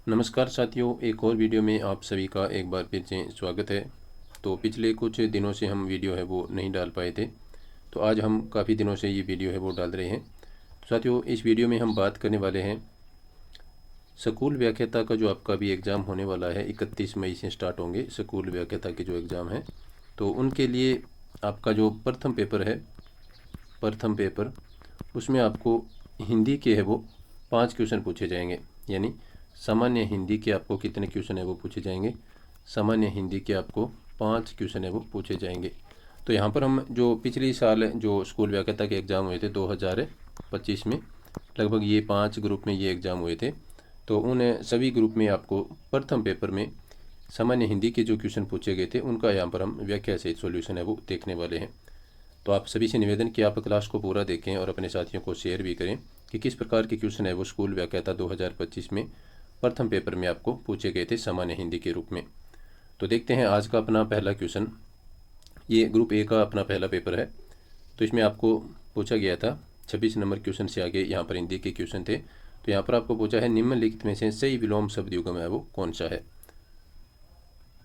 नमस्कार साथियों, एक और वीडियो में आप सभी का एक बार फिर से स्वागत है। तो पिछले कुछ दिनों से हम वीडियो है वो नहीं डाल पाए थे, तो आज हम काफ़ी दिनों से ये वीडियो है वो डाल रहे हैं। तो साथियों, इस वीडियो में हम बात करने वाले हैं स्कूल व्याख्याता का जो आपका भी एग्ज़ाम होने वाला है। 31 मई से स्टार्ट होंगे स्कूल व्याख्याता के जो एग्ज़ाम हैं, तो उनके लिए आपका जो प्रथम पेपर उसमें आपको हिंदी के है वो 5 क्वेश्चन पूछे जाएंगे। यानी सामान्य हिंदी के आपको कितने क्वेश्चन है वो पूछे जाएंगे। सामान्य हिंदी के आपको 5 क्वेश्चन है वो पूछे जाएंगे। तो यहाँ पर हम जो पिछली साल जो स्कूल व्याख्याता के एग्ज़ाम हुए थे 2025 में, लगभग ये 5 ग्रुप में ये एग्ज़ाम हुए थे। तो उन सभी ग्रुप में आपको प्रथम पेपर में सामान्य हिंदी के जो क्वेश्चन पूछे गए थे उनका यहाँ पर हम व्याख्या सहित सॉल्यूशन है वो देखने वाले हैं। तो आप सभी से निवेदन कि आप क्लास को पूरा देखें और अपने साथियों को शेयर भी करें कि किस प्रकार के क्वेश्चन है वो स्कूल व्याख्याता 2025 में प्रथम पेपर में आपको पूछे गए थे सामान्य हिंदी के रूप में। तो देखते हैं आज का अपना पहला क्वेश्चन। ये ग्रुप ए का अपना पहला पेपर है। तो इसमें आपको पूछा गया था 26 नंबर क्वेश्चन से आगे यहाँ पर हिंदी के क्वेश्चन थे। तो यहाँ पर आपको पूछा है निम्नलिखित में से सही विलोम शब्द युग्म है वो कौन सा है।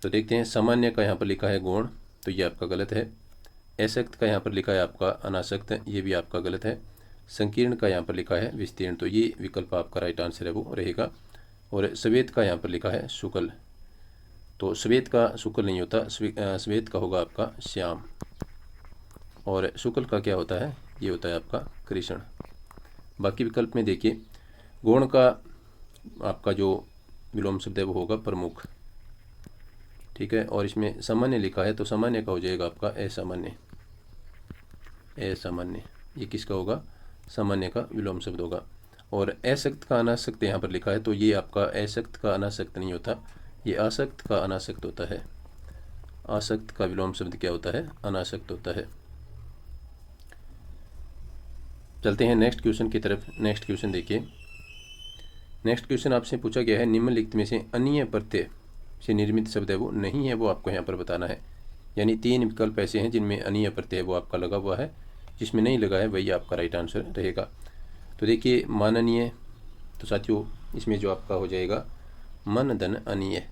तो देखते हैं, सामान्य का यहाँ पर लिखा है गौण, तो ये आपका गलत है। असक्त का यहाँ पर लिखा है आपका अनासक्त, ये भी आपका गलत है। संकीर्ण का यहाँ पर लिखा है विस्तीर्ण, तो ये विकल्प आपका राइट आंसर है वो रहेगा। और श्वेत का यहाँ पर लिखा है शुक्ल, तो श्वेत का शुक्ल नहीं होता, श्वेत का होगा आपका श्याम। और शुक्ल का क्या होता है, ये होता है आपका कृष्ण। बाकी विकल्प में देखिए, गौण का आपका जो विलोम शब्द है वो होगा प्रमुख, ठीक है। और इसमें सामान्य लिखा है तो सामान्य का हो जाएगा आपका असामान्य। असामान्य ये किसका होगा, सामान्य का विलोम शब्द होगा। और असक्त का अनासक्त यहाँ पर लिखा है, तो ये आपका असक्त का अनासक्त नहीं होता, ये आसक्त का अनासक्त होता है। आसक्त का विलोम शब्द क्या होता है, अनासक्त होता है। चलते हैं नेक्स्ट क्वेश्चन की तरफ। नेक्स्ट क्वेश्चन देखिए। नेक्स्ट क्वेश्चन आपसे पूछा गया है निम्नलिखित में से अनीय प्रत्यय से निर्मित शब्द है वो नहीं है, वो आपको यहाँ पर बताना है। यानी 3 विकल्प ऐसे हैं जिनमें अनीय प्रत्यय वो आपका लगा हुआ है, जिसमें नहीं लगा है वही आपका राइट आंसर रहेगा। तो देखिए, माननीय, तो साथियों इसमें जो आपका हो जाएगा मन धन अनीय,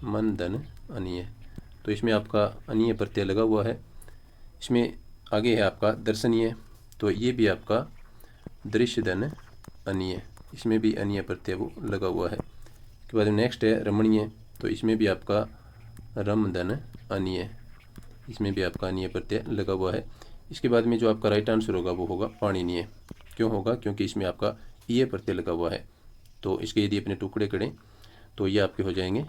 मन धन अनीय, तो इसमें आपका अनीय प्रत्यय लगा हुआ है। इसमें आगे है आपका दर्शनीय, तो ये भी आपका दृश्य धन अनीय, इसमें भी अनीय प्रत्यय वो लगा हुआ है। इसके बाद नेक्स्ट है रमणीय, तो इसमें भी आपका रम धन अनीय, इसमें भी आपका अनीय प्रत्यय लगा हुआ है। इसके बाद में जो आपका राइट आंसर होगा वो होगा पाणिनीय। क्यों होगा, क्योंकि इसमें आपका ईय प्रत्यय लगा हुआ है। तो इसके यदि अपने टुकड़े करें तो ये आपके हो जाएंगे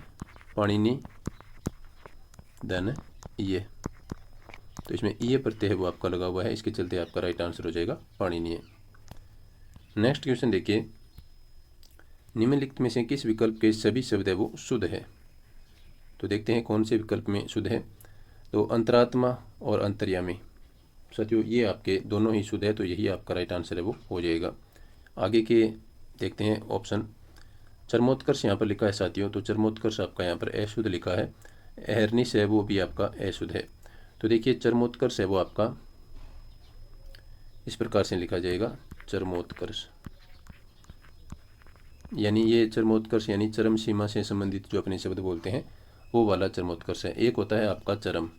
पाणिनी धन ईय, तो इसमें ईय प्रत्यय है वो आपका लगा हुआ है, इसके चलते आपका राइट आंसर हो जाएगा पाणिनीय। नेक्स्ट क्वेश्चन देखिए, निम्नलिखित में से किस विकल्प के सभी शब्द है वो शुद्ध है। तो देखते हैं कौन से विकल्प में शुद्ध है। तो अंतरात्मा और अंतर्यामी, साथियों ये आपके दोनों ही शुद्ध है, तो यही आपका राइट आंसर है वो हो जाएगा। आगे के देखते हैं ऑप्शन। चरमोत्कर्ष यहाँ पर लिखा है साथियों, तो चरमोत्कर्ष आपका यहाँ पर अशुद्ध लिखा है। अहर्निश है वो भी आपका अशुद्ध है। तो देखिए, चरमोत्कर्ष है वो आपका इस प्रकार से लिखा जाएगा, चरमोत्कर्ष, यानी ये चरमोत्कर्ष यानी चरम सीमा से संबंधित जो अपने शब्द बोलते हैं वो वाला चरमोत्कर्ष है। एक होता है आपका चरम,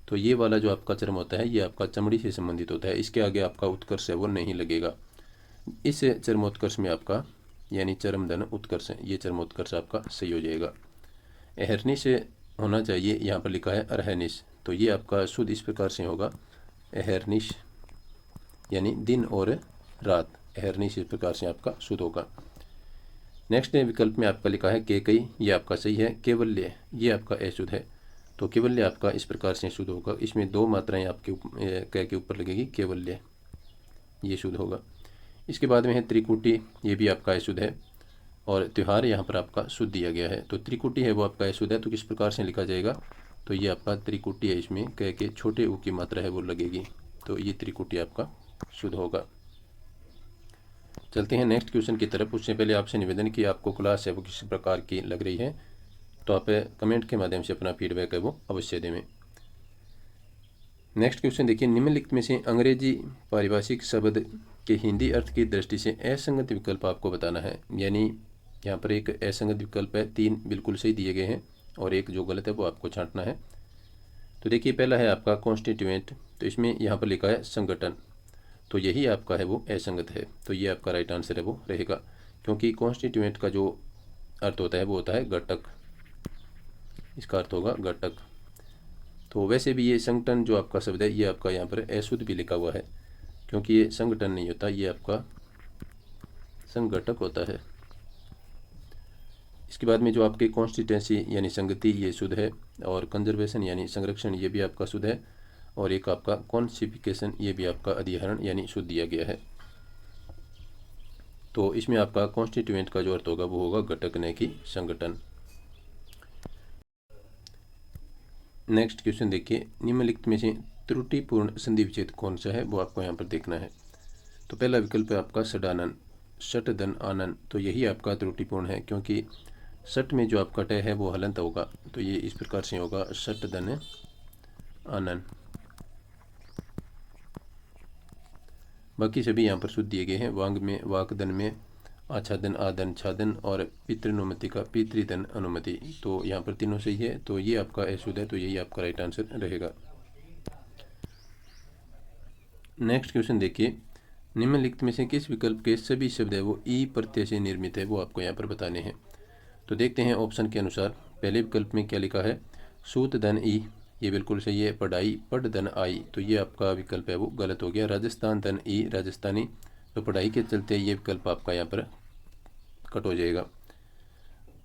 तो ये वाला जो आपका चरम होता है ये आपका चमड़ी से संबंधित होता है, इसके आगे आपका उत्कर्ष है वो नहीं लगेगा। इस चरमोत्कर्ष में आपका यानी चरम धन उत्कर्ष है, ये चरमोत्कर्ष आपका सही हो जाएगा। अहर्निश होना चाहिए, यहाँ पर लिखा है अरहनिश, तो ये आपका शुद्ध इस प्रकार से होगा अहर्निश, यानी दिन और रात, अहर्निश इस प्रकार से आपका शुद्ध होगा। नेक्स्ट विकल्प में आपका लिखा है केकई, ये आपका सही है। केवल्य ये आपका अशुद्ध है, तो केवल्य आपका इस प्रकार से शुद्ध होगा। इसमें 2 मात्राएं आपके क के ऊपर लगेगी, केवल्य ये शुद्ध होगा। इसके बाद में है त्रिकुटी, ये भी आपका अशुद्ध है। और त्यौहार यहाँ पर आपका शुद्ध दिया गया है, तो त्रिकुटी है वो आपका अशुद्ध है, तो किस प्रकार से लिखा जाएगा, तो ये आपका त्रिकुटी है, इसमें क के छोटे ऊ की मात्रा है वो लगेगी, तो ये त्रिकुटी आपका शुद्ध होगा। चलते हैं नेक्स्ट क्वेश्चन की तरफ। उससे पहले आपसे निवेदन कि आपको क्लास है वो किस प्रकार की लग रही है, तो आप कमेंट के माध्यम से अपना फीडबैक है वो अवश्य दें। नेक्स्ट क्वेश्चन देखिए, निम्नलिखित में से अंग्रेजी पारिभाषिक शब्द के हिंदी अर्थ की दृष्टि से असंगत विकल्प आपको बताना है। यानी यहाँ पर एक असंगत विकल्प है, 3 बिल्कुल सही दिए गए हैं और एक जो गलत है वो आपको छांटना है। तो देखिए पहला है आपका कॉन्स्टिट्यूएंट, तो इसमें यहाँ पर लिखा है संगठन, तो यही आपका है वो असंगत है, तो ये आपका राइट आंसर है वो रहेगा, क्योंकि कॉन्स्टिट्यूएंट का जो अर्थ होता है वो होता है घटक, इसका अर्थ होगा घटक। तो वैसे भी ये संगठन जो आपका शब्द है ये आपका यहाँ पर अशुद्ध भी लिखा हुआ है, क्योंकि ये संगठन नहीं होता, ये आपका संगठक होता है। इसके बाद में जो आपकी कॉन्स्टिट्यूएंसी यानी संगति ये शुद्ध है, और कंजर्वेशन यानी संरक्षण ये भी आपका शुद्ध है, और एक आपका कॉन्सिफिकेशन ये भी आपका अधिहरण यानी शुद्ध दिया गया है। तो इसमें आपका कॉन्स्टिट्यूएंट का जो अर्थ होगा वो होगा घटक न कि संगठन। नेक्स्ट क्वेश्चन देखिए, निम्नलिखित में से त्रुटिपूर्ण संधि विच्छेद कौन सा है वो आपको यहाँ पर देखना है। तो पहला विकल्प है आपका षडानन, षट धन आनन, तो यही आपका त्रुटिपूर्ण है, क्योंकि षट में जो आपका ट है वो हलंत होगा, तो ये इस प्रकार से होगा षट धन आनन। बाकी सभी यहाँ पर शुद्ध दिए गए हैं, वांग में वाकधन में आच्छादन आदन छादन और पितृनुमति का पितृधन अनुमति, तो यहाँ पर तीनों सही है, तो ये आपका अशुद्ध है, तो यही आपका राइट आंसर रहेगा। नेक्स्ट क्वेश्चन देखिए, निम्नलिखित में से किस विकल्प के सभी शब्द है वो ई प्रत्यय से निर्मित है वो आपको यहाँ पर बताने हैं। तो देखते हैं ऑप्शन के अनुसार, पहले विकल्प में क्या लिखा है, सूत धन ई, ये बिल्कुल सही है। पढ़ाई पढ़ धन आई, तो ये आपका विकल्प है वो गलत हो गया। राजस्थान धन ई, राजस्थानी, तो पढ़ाई के चलते ये विकल्प आपका यहाँ पर कट हो जाएगा।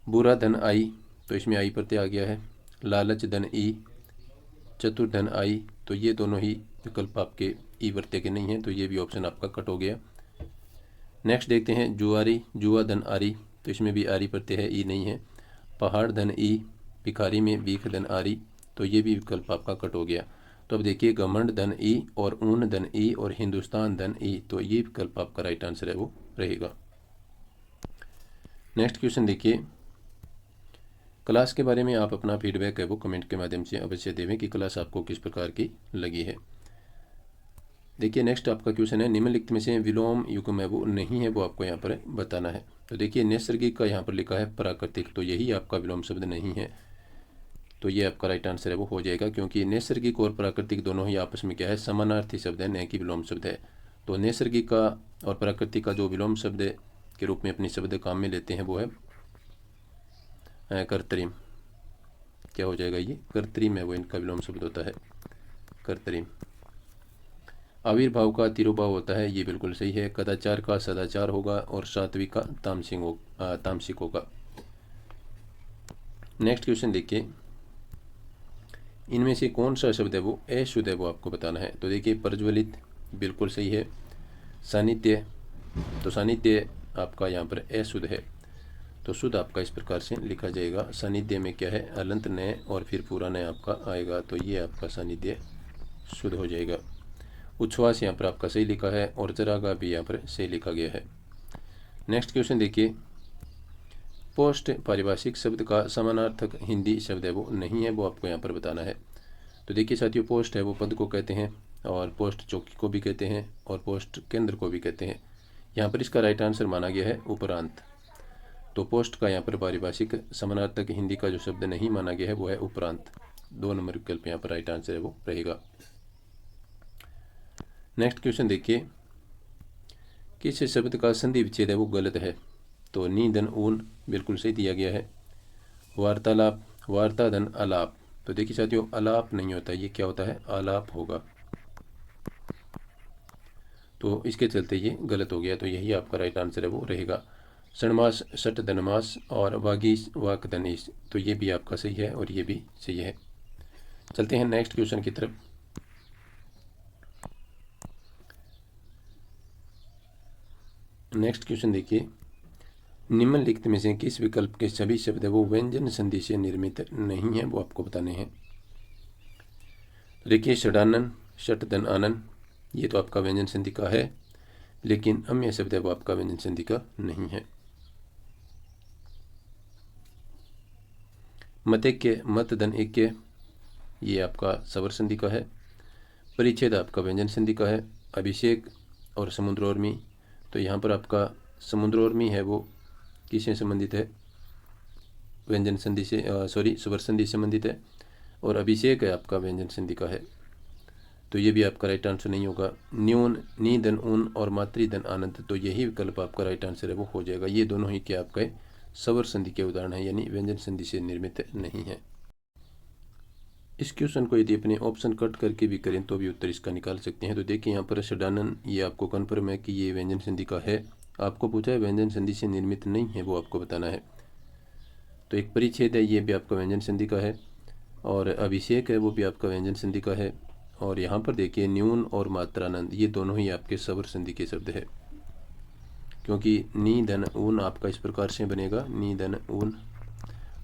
बुरा धन आई, तो इसमें आई प्रत्यय आ गया है। लालच धन ई, चतुर धन आई, तो ये दोनों ही विकल्प आपके ई प्रत्यय के नहीं हैं, तो ये भी ऑप्शन आपका कट हो गया। नेक्स्ट देखते हैं, जुआरी जुआ धन आरी, तो इसमें भी आरी प्रत्यय है, ई नहीं है। पहाड़ धन ई, भिखारी में बीख धन आरी, तो ये भी विकल्प आपका कट हो गया। तो अब देखिए, घमंड धन ई और ऊन धन ई और हिंदुस्तान धन ई, तो ये विकल्प आपका राइट आंसर है वो रहेगा। नेक्स्ट क्वेश्चन देखिए, क्लास के बारे में आप अपना फीडबैक है वो कमेंट के माध्यम से अवश्य देवें कि क्लास आपको किस प्रकार की लगी है। देखिए नेक्स्ट आपका क्वेश्चन है, निम्नलिखित में से विलोम युग्म है वो नहीं है वो आपको यहाँ पर बताना है। तो देखिए नैसर्गिक का यहाँ पर लिखा है प्राकृतिक, तो यही आपका विलोम शब्द नहीं है, तो ये आपका राइट आंसर है वो हो जाएगा, क्योंकि नैसर्गिक और प्राकृतिक दोनों ही आपस में क्या है, समानार्थी शब्द है, न कि विलोम शब्द है। तो नैसर्गिक का और प्राकृतिक का जो विलोम शब्द के रूप में अपनी शब्द काम में लेते हैं वो है कर्तरिम। क्या हो जाएगा, ये कर्तरिम है वो इनका विलोम शब्द होता है, कर्तरिम। आविर्भाव का तिरुभाव होता है, ये बिल्कुल सही है। कदाचार का सदाचार होगा, और सात्विक का तामसिक होगा। नेक्स्ट क्वेश्चन देखिए, इनमें से कौन सा शब्द है वो अशुद्ध है वो आपको बताना है। तो देखिए प्रज्वलित बिल्कुल सही है। सानिध्य, तो सानिध्य आपका यहाँ पर अशुद्ध है, तो शुद्ध आपका इस प्रकार से लिखा जाएगा। सानिध्य में क्या है, अलंत न और फिर पूरा न आपका आएगा, तो ये आपका सानिध्य शुद्ध हो जाएगा। उच्छ्वास यहाँ पर आपका सही लिखा है, और चरागा भी यहाँ पर सही लिखा गया है। नेक्स्ट क्वेश्चन देखिए, पोस्ट पारिभाषिक शब्द का समानार्थक हिंदी शब्द है वो नहीं है वो आपको यहाँ पर बताना है। तो देखिए साथियों, पोस्ट है वो पद को कहते हैं, और पोस्ट चौकी को भी कहते हैं, और पोस्ट केंद्र को भी कहते हैं। यहाँ पर इसका राइट आंसर माना गया है उपरांत। तो पोस्ट का यहाँ पर पारिभाषिक समानार्थक हिंदी का जो शब्द नहीं माना गया है वो है उपरांत। 2 नंबर विकल्प यहाँ पर राइट आंसर है वो रहेगा। नेक्स्ट क्वेश्चन देखिए, किस शब्द का संधि विच्छेद है वो गलत है। तो नी धन ऊन बिल्कुल सही दिया गया है। वार्तालाप, वार्ता धन आलाप, तो देखिए साथियों आलाप नहीं होता, ये क्या होता है, आलाप होगा, तो इसके चलते ये गलत हो गया, तो यही आपका राइट आंसर है वो रहेगा। षणमास षट धनमास और वागीश वाक धनीश, तो ये भी आपका सही है और ये भी सही है। चलते हैं नेक्स्ट क्वेश्चन की तरफ। नेक्स्ट क्वेश्चन देखिए, निम्नलिखित में से किस विकल्प के सभी शब्द है वो व्यंजन संधि से निर्मित नहीं है वो आपको बताने हैं। देखिए षडानन षट धन आनन, ये तो आपका व्यंजन संधि का है, लेकिन अन्य शब्द है वो आपका व्यंजन संधि का नहीं है। मतैक्य मत धन ऐक्य, ये आपका स्वर संधि का है। परिच्छेद आपका व्यंजन संधि का है। अभिषेक और समुद्रोर्मी, तो यहाँ पर आपका समुद्रोर्मी है वो किससे संबंधित है, व्यंजन संधि से, स्वर संधि से संबंधित है। और अभिषेक है आपका व्यंजन संधि का है, तो ये भी आपका राइट आंसर नहीं होगा। न्यून, नी धन ऊन और मातृ धन आनंद, तो यही विकल्प आपका राइट आंसर है वो हो जाएगा। ये दोनों ही क्या आपके स्वर संधि के उदाहरण है, यानी व्यंजन संधि से निर्मित नहीं है। इस क्वेश्चन को यदि अपने ऑप्शन कट करके भी करें तो भी उत्तर इसका निकाल सकते हैं। तो देखिए यहाँ पर षडानन, ये आपको कन्फर्म है कि ये व्यंजन संधि का है। आपको पूछा है व्यंजन संधि से निर्मित नहीं है, वो आपको बताना है। तो एक परिच्छेद है, ये भी आपका व्यंजन संधि का है। और अभिषेक है, वो भी आपका व्यंजन संधि का है। और यहाँ पर देखिए न्यून और मात्रानंद, ये दोनों ही आपके स्वर संधि के शब्द है, क्योंकि नी धन ऊन आपका इस प्रकार से बनेगा, नी धन ऊन,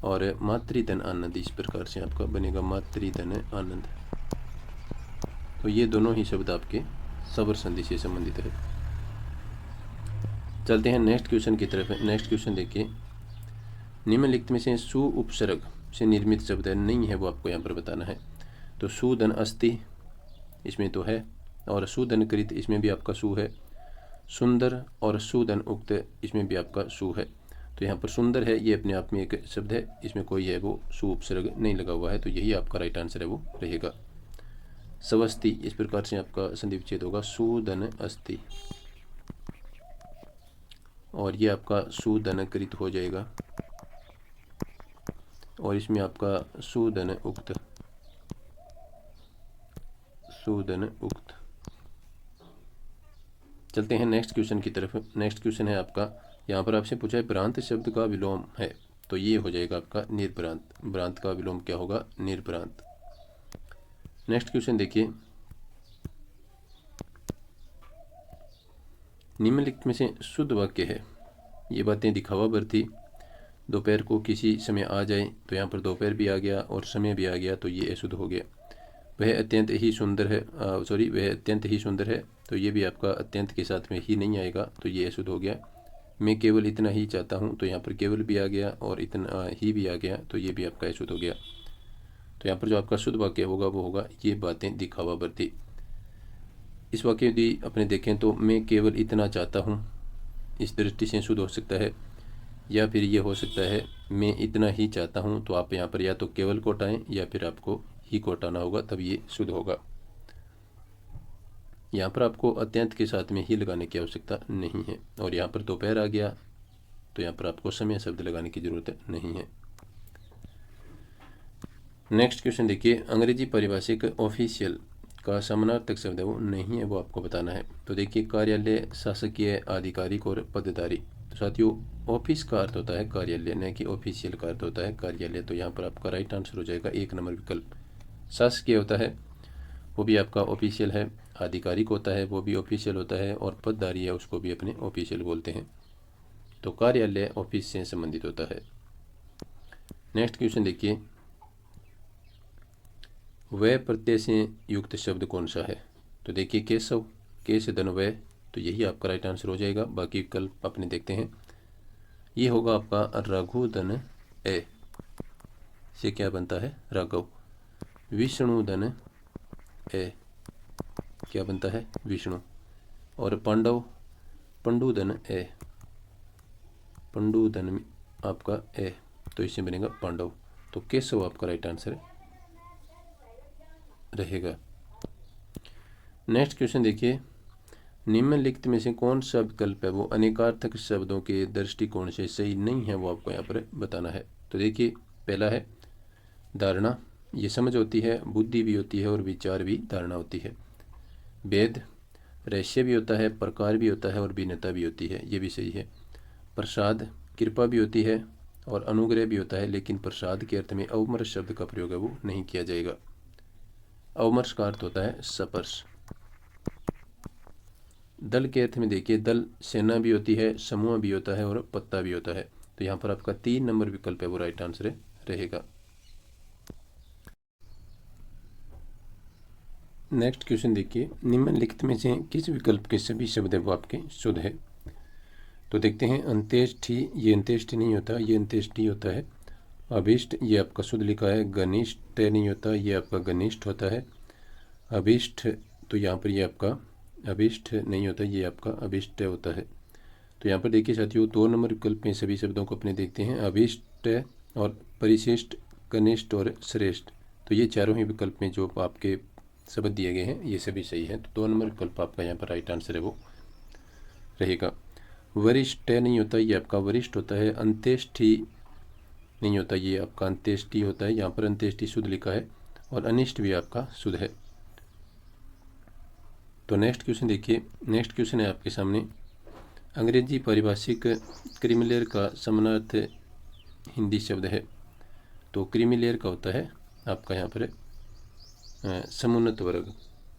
और मातृधन आनंद इस प्रकार से आपका बनेगा, मातृधन आनंद। तो ये दोनों ही शब्द आपके स्वर संधि से संबंधित है। चलते हैं नेक्स्ट क्वेश्चन की तरफ। नेक्स्ट क्वेश्चन देखिए, निम्नलिखित में से सु उपसर्ग से निर्मित शब्द है, नहीं है, वो आपको यहाँ पर बताना है। तो सुधन अस्ति, इसमें तो है, और सुधन कृत, इसमें भी आपका सु है। सुंदर और सुधन उक्त, इसमें भी आपका सु है। तो यहाँ पर सुंदर है, ये अपने आप में एक शब्द है, इसमें कोई है वो सु उपसर्ग नहीं लगा हुआ है, तो यही आपका राइट आंसर है वो रहेगा। स्वस्ति, इस प्रकार से आपका संधि विच्छेद होगा, सुधन अस्ति, और ये आपका सुधन कृत हो जाएगा, और इसमें आपका सुधन उक्त, सुधन उक्त। चलते हैं नेक्स्ट क्वेश्चन की तरफ। नेक्स्ट क्वेश्चन है आपका, यहाँ पर आपसे पूछा है भ्रांत शब्द का विलोम है, तो ये हो जाएगा आपका निर्भ्रांत। भ्रांत का विलोम क्या होगा, निर्भ्रांत। नेक्स्ट क्वेश्चन देखिए, निम्नलिखित में से शुद्ध वाक्य है। ये बातें दिखावा बरती, दोपहर को किसी समय आ जाए, तो यहाँ पर दोपहर भी आ गया और समय भी आ गया, तो ये अशुद्ध हो गया। वह अत्यंत ही सुंदर है, वह अत्यंत ही सुंदर है, तो ये भी आपका अत्यंत के साथ में ही नहीं आएगा, तो ये अशुद्ध हो गया। मैं केवल इतना ही चाहता हूँ, तो यहाँ पर केवल भी आ गया और इतना ही भी आ गया, तो ये भी आपका अशुद्ध हो गया। तो यहाँ पर जो आपका शुद्ध वाक्य होगा वो होगा, ये बातें दिखावा बरती। इस वाक्य यदि अपने देखें तो मैं केवल इतना चाहता हूँ, इस दृष्टि से शुद्ध हो सकता है, या फिर ये हो सकता है मैं इतना ही चाहता हूँ, तो आप यहाँ पर या तो केवल को हटाएं या फिर आपको ही को हटाना होगा, तब ये शुद्ध होगा। यहाँ पर आपको अत्यंत के साथ में ही लगाने की आवश्यकता नहीं है। और यहाँ पर दोपहर आ गया, तो यहाँ पर आपको समय शब्द लगाने की जरूरत नहीं है। नेक्स्ट क्वेश्चन देखिए, अंग्रेजी पारिभाषिक ऑफिशियल का समानार्थक शब्द है वो नहीं है, वो आपको बताना है। तो देखिए, कार्यालय, शासकीय, आधिकारिक और पदधारी। तो साथियों, ऑफिस का अर्थ होता है कार्यालय, न कि ऑफिशियल का अर्थ होता है कार्यालय, तो यहाँ पर आपका राइट आंसर हो जाएगा 1 नंबर विकल्प। शासकीय होता है वो भी आपका ऑफिशियल है, आधिकारिक होता है वो भी ऑफिशियल होता है, और पदधारी है उसको भी अपने ऑफिशियल बोलते हैं। तो कार्यालय ऑफिस से संबंधित होता है। नेक्स्ट क्वेश्चन देखिए, वह प्रत्यय से युक्त शब्द कौन सा है। तो देखिए, केशव, के से धन वह, तो यही आपका राइट आंसर हो जाएगा। बाकी विकल्प अपने देखते हैं। ये होगा आपका रघु धन ए, से क्या बनता है, राघव। विष्णु धन ए, क्या बनता है, विष्णु। और पांडव, पंडुधन ए, पंडुधन आपका ए, तो इससे बनेगा पांडव। तो केशव आपका राइट आंसर रहेगा। नेक्स्ट क्वेश्चन देखिए, निम्नलिखित में से कौन सा विकल्प है वो अनेकार्थक शब्दों के दृष्टिकोण से सही नहीं है, वो आपको यहाँ पर बताना है। तो देखिए, पहला है धारणा, ये समझ होती है, बुद्धि भी होती है और विचार भी धारणा होती है। वेद, रहस्य भी होता है, प्रकार भी होता है और भिन्नता भी होती है, ये भी सही है। प्रसाद, कृपा भी होती है और अनुग्रह भी होता है, लेकिन प्रसाद के अर्थ में अवमर्श शब्द का प्रयोग है वो नहीं किया जाएगा। अवमर्श का अर्थ होता है स्पर्श। दल के अर्थ में देखिए, दल सेना भी होती है, समूह भी होता है और पत्ता भी होता है, तो यहाँ पर आपका 3 नंबर विकल्प है वो राइट आंसर रहेगा। नेक्स्ट क्वेश्चन देखिए, निम्नलिखित में से किस विकल्प के सभी शब्द है वो आपके शुद्ध है। तो देखते हैं, अंत्येष्टि, ये अंत्येष्टि नहीं होता, ये अंत्येष्टि होता है। अभिष्ट, ये आपका शुद्ध लिखा है। घनिष्ठ नहीं होता, ये आपका घनिष्ठ होता है। अभिष्ट, तो यहाँ पर ये आपका अभिष्ट नहीं होता, ये आपका अभिष्ट होता है। तो यहाँ पर देखिए साथियों 2 नंबर विकल्प में सभी शब्दों को अपने देखते हैं। अभिष्ट और परिशिष्ट, कनिष्ठ और श्रेष्ठ, तो ये चारों ही विकल्प में जो आपके शब्द दिए गए हैं ये सभी सही हैं। तो 2 नंबर विकल्प आपका यहाँ पर राइट आंसर है वो रहेगा। वरिष्ठ नहीं होता, ये आपका वरिष्ठ होता है। अंत्येष्टि नहीं होता, ये आपका अंत्येष्टि होता है। यहाँ पर अंत्येष्टि शुद्ध लिखा है और अनिष्ट भी आपका शुद्ध है। तो नेक्स्ट क्वेश्चन देखिए। नेक्स्ट क्वेश्चन है आपके सामने, अंग्रेजी पारिभाषिक क्रिमिलेयर का समानार्थ हिंदी शब्द है। तो क्रिमिलेयर का होता है आपका यहाँ पर समुन्नत वर्ग।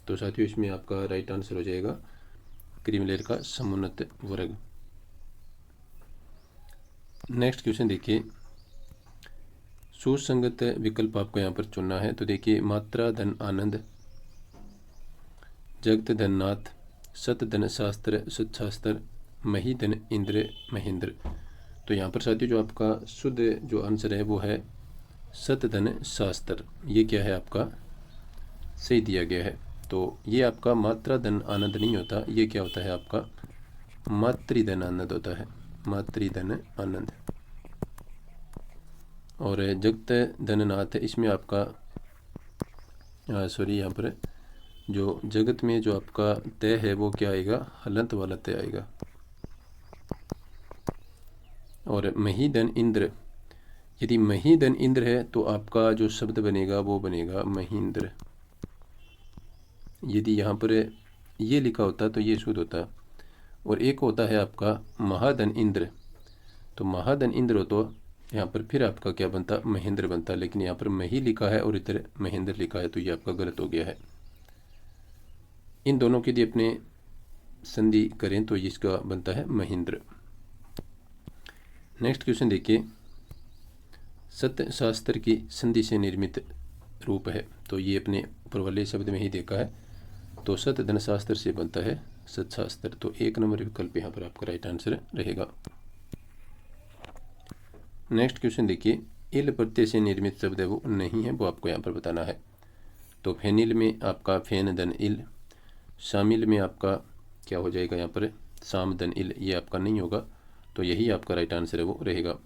तो साथियों इसमें आपका राइट आंसर हो जाएगा क्रिमिलेयर का समुन्नत वर्ग। नेक्स्ट क्वेश्चन देखिए, सुसंगत विकल्प आपको यहाँ पर चुनना है। तो देखिए, मात्रा धन आनंद, जगत धन नाथ, सत धन शास्त्र सत्शास्त्र, मही धन इंद्र महेंद्र। तो यहाँ पर साथियों जो आपका शुद्ध जो आंसर है वो है सत धन शास्त्र। ये क्या है आपका सही दिया गया है। तो ये आपका मात्रा धन आनंद नहीं होता, ये क्या होता है आपका मातृधन आनंद होता है, मातृधन आनंद। और जगत धननाथ, इसमें आपका सॉरी यहाँ पर जो जगत में जो आपका तय है वो क्या आएगा, हलंत वाला तय आएगा। और महीधन इंद्र, यदि महीधन इंद्र है तो आपका जो शब्द बनेगा वो बनेगा महींद्र। यदि यहाँ पर ये लिखा होता तो ये शुद्ध होता। और एक होता है आपका महाधन इंद्र, तो महाधन इंद्र हो तो यहाँ पर फिर आपका क्या बनता, महेंद्र बनता। लेकिन यहाँ पर मही लिखा है और इधर महेंद्र लिखा है, तो ये आपका गलत हो गया है। इन दोनों के लिए अपने संधि करें तो इसका बनता है महेंद्र। नेक्स्ट क्वेश्चन देखिए, सत्य शास्त्र की संधि से निर्मित रूप है। तो ये अपने ऊपर वाले शब्द में ही देखा है। तो सत्य धन शास्त्र से बनता है सत्शास्त्र। तो 1 नंबर विकल्प यहाँ पर आपका राइट आंसर रहेगा। नेक्स्ट क्वेश्चन देखिए, इल प्रत्यय से निर्मित शब्द है वो नहीं है, वो आपको यहाँ पर बताना है। तो फेनिल में आपका फेन धन इल, शामिल में आपका क्या हो जाएगा यहाँ पर शाम धन इल, ये आपका नहीं होगा। तो यही आपका राइट आंसर है वो रहेगा।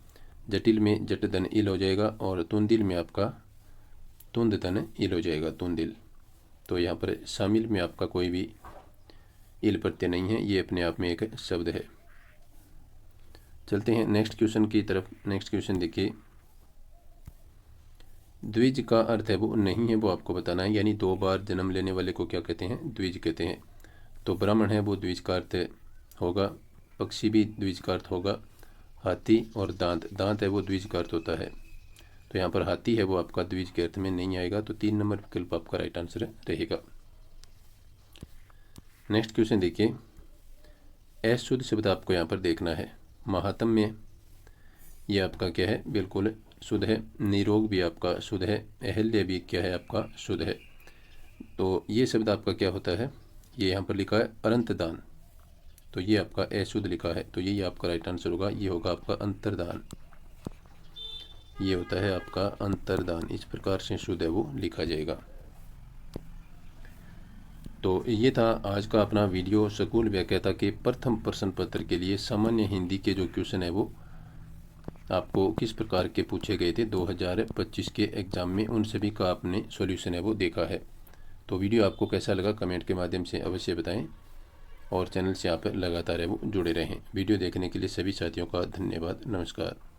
जटिल में जट धन इल हो जाएगा और तुंदिल में आपका तुंद धन इल हो जाएगा, तुंदिल। तो यहाँ पर शामिल में आपका कोई भी इल प्रत्यय नहीं है, ये अपने आप में एक शब्द है। चलते हैं नेक्स्ट क्वेश्चन की तरफ। नेक्स्ट क्वेश्चन देखिए, द्विज का अर्थ है वो नहीं है, वो आपको बताना है। यानी 2 बार जन्म लेने वाले को क्या कहते हैं, द्विज कहते हैं। तो ब्राह्मण है वो द्विज का अर्थ होगा, पक्षी भी द्विज का अर्थ होगा, हाथी और दांत, दांत है वो द्विज का अर्थ होता है। तो यहाँ पर हाथी है वो आपका द्विज के अर्थ में नहीं आएगा। तो 3 नंबर विकल्प आपका राइट आंसर रहेगा। नेक्स्ट क्वेश्चन देखिए, अशुद्ध शब्द आपको यहाँ पर देखना है। महात्म्य ये आपका क्या है, बिल्कुल शुद्ध है। निरोग भी आपका शुद्ध है। अहल्य भी क्या है आपका शुद्ध है। तो ये शब्द आपका क्या होता है, ये यहाँ पर लिखा है अनंत दान, तो ये आपका अशुद्ध लिखा है। तो यही आपका राइट आंसर होगा, ये होगा आपका अंतर्दान। ये होता है आपका अंतर्दान, इस प्रकार से शुद्ध है वो लिखा जाएगा। तो ये था आज का अपना वीडियो स्कूल व्याख्याता के प्रथम प्रश्न पत्र के लिए सामान्य हिंदी के जो क्वेश्चन है वो आपको किस प्रकार के पूछे गए थे 2025 के एग्ज़ाम में, उन सभी का आपने सॉल्यूशन है वो देखा है। तो वीडियो आपको कैसा लगा कमेंट के माध्यम से अवश्य बताएं और चैनल से आप लगातार है वो जुड़े रहें। वीडियो देखने के लिए सभी साथियों का धन्यवाद। नमस्कार।